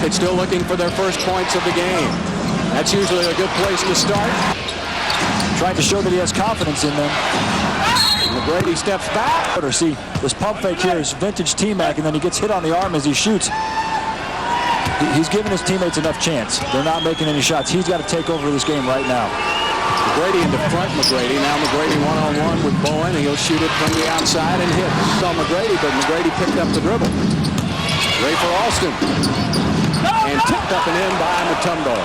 It's still looking for their first points of the game. That's usually a good place to start. Trying to show that he has confidence in them. McGrady steps back. See, this pump fake here is vintage T-Mac, and then he gets hit on the arm as he shoots. He's giving his teammates enough chance. They're not making any shots. He's got to take over this game right now. McGrady into front McGrady. Now McGrady one-on-one with Bowen, and he'll shoot it from the outside and hit. Saw McGrady, but McGrady picked up the dribble. Ready for Alston. And tipped up and in by Mutombo.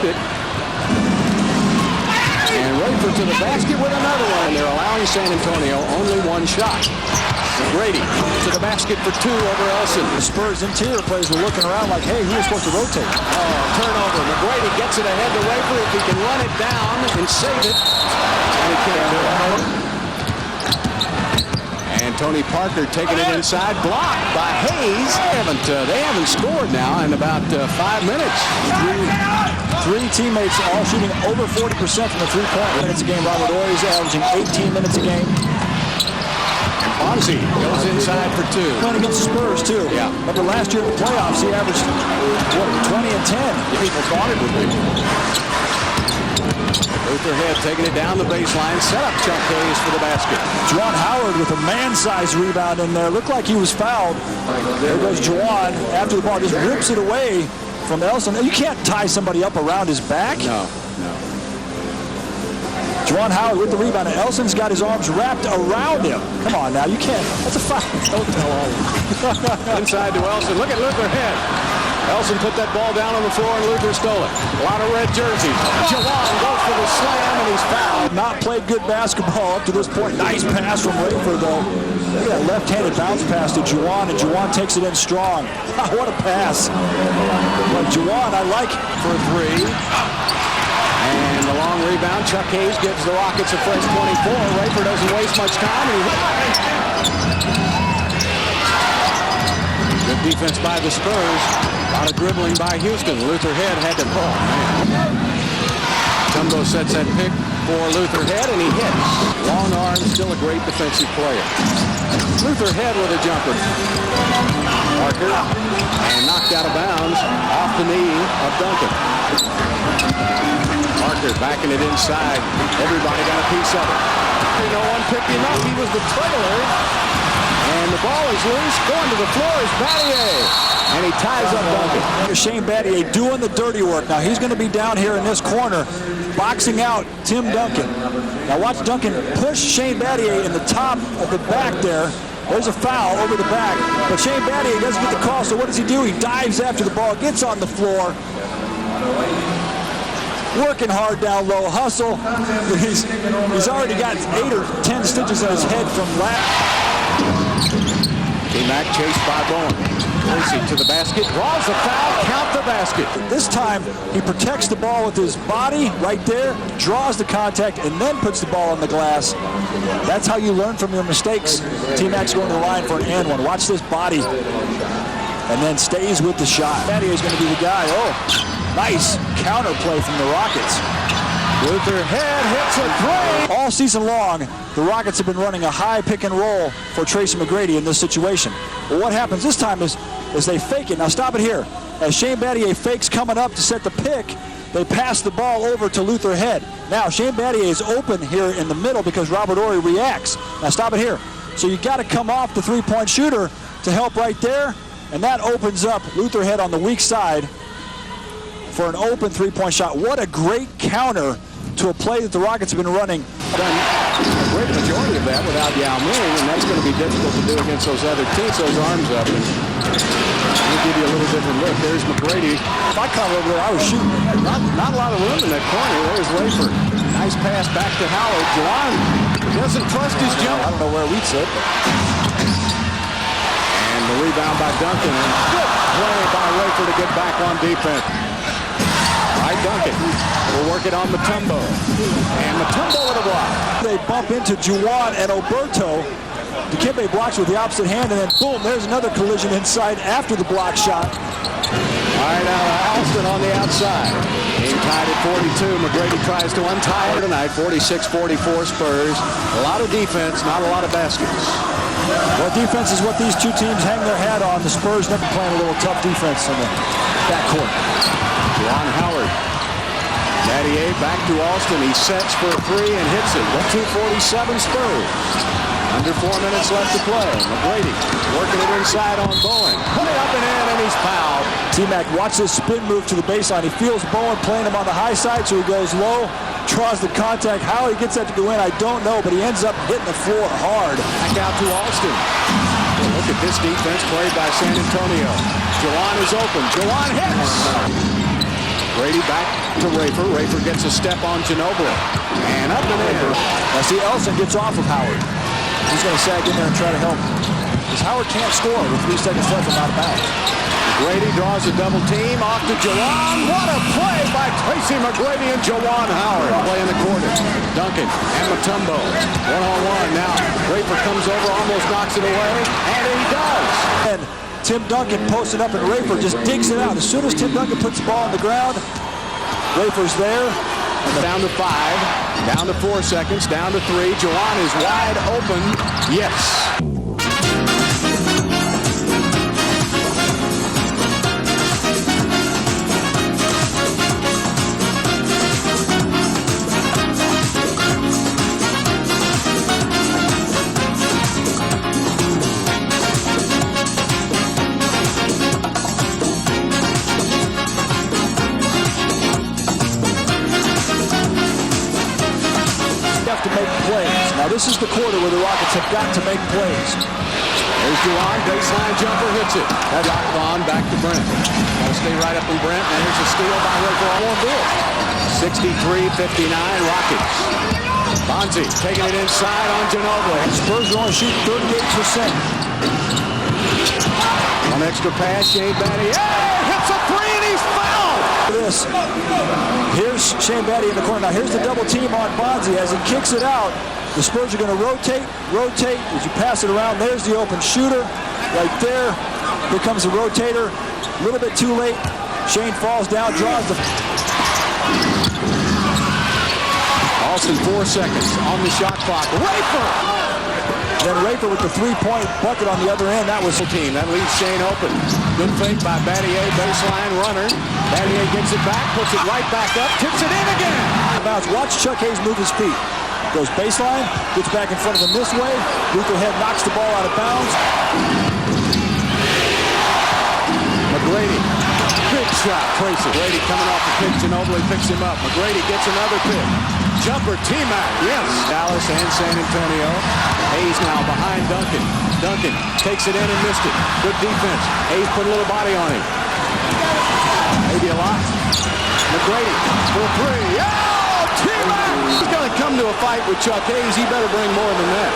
And Rayford to the basket with another one. They're allowing San Antonio only one shot. McGrady to the basket for two over Elson. The Spurs interior players were looking around like, hey, who is supposed to rotate? Oh, turnover. McGrady gets it ahead to Rayford. If he can run it down and save it. And he can't do it. And Tony Parker taking it inside, blocked by Hayes. They haven't scored now in about 5 minutes. Three teammates all shooting over 40% from the three-point minutes a game. Robert Horry is averaging 18 minutes a game. Bonzi goes inside for two. Playing against the Spurs, too. Yeah. Remember last year in the playoffs, he averaged, 20 and 10. People thought it would be. Luther Head taking it down the baseline. Set up Chuck Hayes for the basket. Juwan Howard with a man-sized rebound in there. Looked like he was fouled. There goes Juwan after the ball. Just rips it away from Elson. You can't tie somebody up around his back. No. Juwan Howard with the rebound, and Elson's got his arms wrapped around him. Come on now, you can't. That's a foul. Don't tell all. Inside to Elson. Look at Luther Head. Elson put that ball down on the floor, and Luther stole it. A lot of red jerseys. Juwan goes for the slam, and he's fouled. Not played good basketball up to this point. Nice pass from Rayford, though. Look at that left-handed bounce pass to Juwan, and Juwan takes it in strong. What a pass. But Juwan, I like for three. And the long rebound. Chuck Hayes gives the Rockets a fresh 24. Rayford doesn't waste much time. Good defense by the Spurs. A lot of dribbling by Houston. Luther Head had to ball. Mutombo sets that pick for Luther Head, and he hits. Long arm, still a great defensive player. Luther Head with a jumper. Parker, and knocked out of bounds off the knee of Duncan. Parker backing it inside. Everybody got a piece of it. No one picked him up. He was the trailer. And the ball is loose. Going to the floor is Battier. And he ties up Duncan. Shane Battier doing the dirty work. Now he's going to be down here in this corner, boxing out Tim Duncan. Now watch Duncan push Shane Battier in the top of the back there. There's a foul over the back. But Shane Battier doesn't get the call, so what does he do? He dives after the ball, gets on the floor. Working hard down low, hustle. He's already got 8 or 10 stitches on his head from last. T-Mac chased by Bowen. Tracy to the basket, draws the foul, count the basket. This time, he protects the ball with his body right there, draws the contact, and then puts the ball on the glass. That's how you learn from your mistakes. T-Mac's going to the line for an and one. Watch this body. And then stays with the shot. Battier's going to be the guy. Oh, nice counter play from the Rockets. Luther Head hits a three. All season long, the Rockets have been running a high pick and roll for Tracy McGrady in this situation. But what happens this time is they fake it. Now stop it here. As Shane Battier fakes coming up to set the pick, they pass the ball over to Luther Head. Now Shane Battier is open here in the middle because Robert Horry reacts. Now stop it here. So you got to come off the three-point shooter to help right there, and that opens up Luther Head on the weak side for an open three-point shot. What a great counter to a play that the Rockets have been running. Done a great majority of that without Yao Ming, and that's going to be difficult to do against those other teams. Those arms up, and we'll give you a little different look. There's McGrady. If I caught over there, I was shooting. Not a lot of room in that corner. There's Rayford. Nice pass back to Howard. Juwan doesn't trust his jump. I don't know where we'd sit. And the rebound by Duncan. And good play by Rayford to get back on defense. Right, Duncan will work it on Mutombo. And Mutombo with a block. They bump into Juwan and Oberto. Dikembe blocks with the opposite hand, and then boom, there's another collision inside after the block shot. All right, now Alston on the outside. Game tied at 42. McGrady tries to untie it tonight. 46-44 Spurs. A lot of defense, not a lot of baskets. Well, defense is what these two teams hang their hat on. The Spurs never playing a little tough defense in the backcourt. Juwan Howard. Battier back to Alston. He sets for a three and hits it. 2:47 Spurs. Under 4 minutes left to play. McGrady working it inside on Bowen. Put it up and in, and he's fouled. T-Mac, watch this spin move to the baseline. He feels Bowen playing him on the high side, so he goes low, draws the contact. How he gets that to go in, I don't know, but he ends up hitting the floor hard. Back out to Alston. Well, look at this defense played by San Antonio. Juwan is open. Juwan hits. Brady back to Rafer. Rafer gets a step on Ginobili. And up and in. Now see, Elson gets off of Howard. He's going to sag in there and try to help. Because Howard can't score with 3 seconds left and out of bounds. McGrady draws a double team off to Juwan. What a play by Tracy McGrady and Juwan Howard. Play in the corner. Duncan and Mutombo. One-on-one now. Rafer comes over, almost knocks it away. And he does. And Tim Duncan posted up and Rafer just digs it out. As soon as Tim Duncan puts the ball on the ground, Rafer's there. And down to 5, down to 4 seconds, down to 3. Juwan is wide open. Yes. To make plays. Now this is the quarter where the Rockets have got to make plays. There's Juwan, baseline jumper, hits it. Jock Vaughn back to Brent. Got to stay right up in Brent, and here's a steal by Rafer on Bill. 63-59 Rockets. Bonzi taking it inside on Ginobili. Spurs are only shooting 38%. One extra pass, Shane Battier hits a three, and he's fouled. This. Here's Shane Battier in the corner. Now here's the double team on Bonzi. As he kicks it out, the Spurs are going to rotate. As you pass it around, there's the open shooter. Right there. Here comes the rotator. A little bit too late. Shane falls down, draws the... Alston 4 seconds on the shot clock. Rafer! Then Rafer with the three-point bucket on the other end. That was the team. That leaves Shane open. Good fake by Battier, baseline runner. Battier gets it back, puts it right back up, tips it in again. Bounce. Watch Chuck Hayes move his feet. Goes baseline, gets back in front of him this way. Luther Head knocks the ball out of bounds. McGrady, big shot. Tracy. McGrady coming off the pick. Ginobili picks him up. McGrady gets another pick. Jumper, T-Mac, yes. Dallas and San Antonio. Hayes now behind Duncan. Duncan takes it in and missed it. Good defense. Hayes put a little body on him. Maybe a lot. McGrady for three. Oh, T-Mac! He's going to come to a fight with Chuck Hayes. He better bring more than that.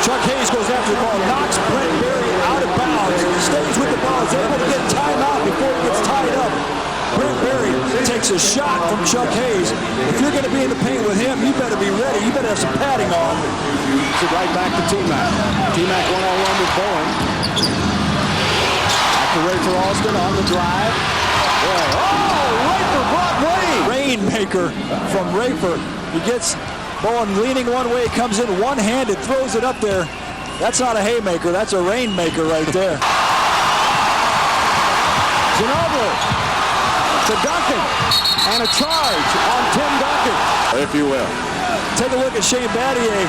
Chuck Hayes goes after the ball, knocks Brent Berry out of bounds, stays with the ball, is able to get timeout before he gets tied up. Brent Berry takes a shot from Chuck Hayes. If you're going to be in the paint with him, you better be ready. You better have some padding on. So right back to T-Mac. T-Mac one-on-one with Bowen. Back to Rafer Alston on the drive. Boy, oh, Rafer brought rain. Rainmaker from Rafer. He gets Bowen leaning one way, comes in one-handed, throws it up there. That's not a haymaker, that's a rainmaker right there. Ginobili to Duncan, and a charge on Tim Duncan, if you will. Take a look at Shane Battier,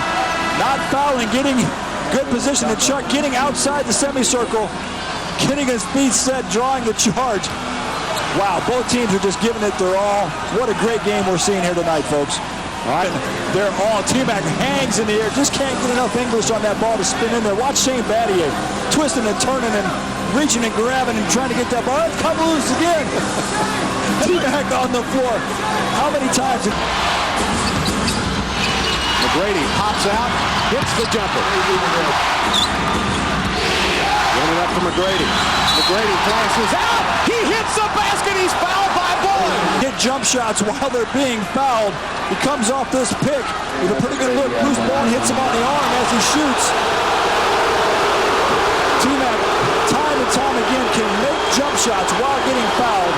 not fouling, getting good position, and Chuck getting outside the semicircle, getting his feet set, drawing the charge. Wow, both teams are just giving it their all. What a great game we're seeing here tonight, folks. All right, they're all, T-Mac hangs in the air, just can't get enough English on that ball to spin in there. Watch Shane Battier twisting and turning and reaching and grabbing and trying to get that ball. Come loose again. T-Mac on the floor. How many times? McGrady pops out, hits the jumper. Giving it up to McGrady. McGrady flashes out. He hits the basket. He's fouled by Bowen. Hit jump shots while they're being fouled. He comes off this pick with a pretty good look. Bruce Bowen hits him on the arm as he shoots. T-Mac, time and time again, can make jump shots while getting fouled.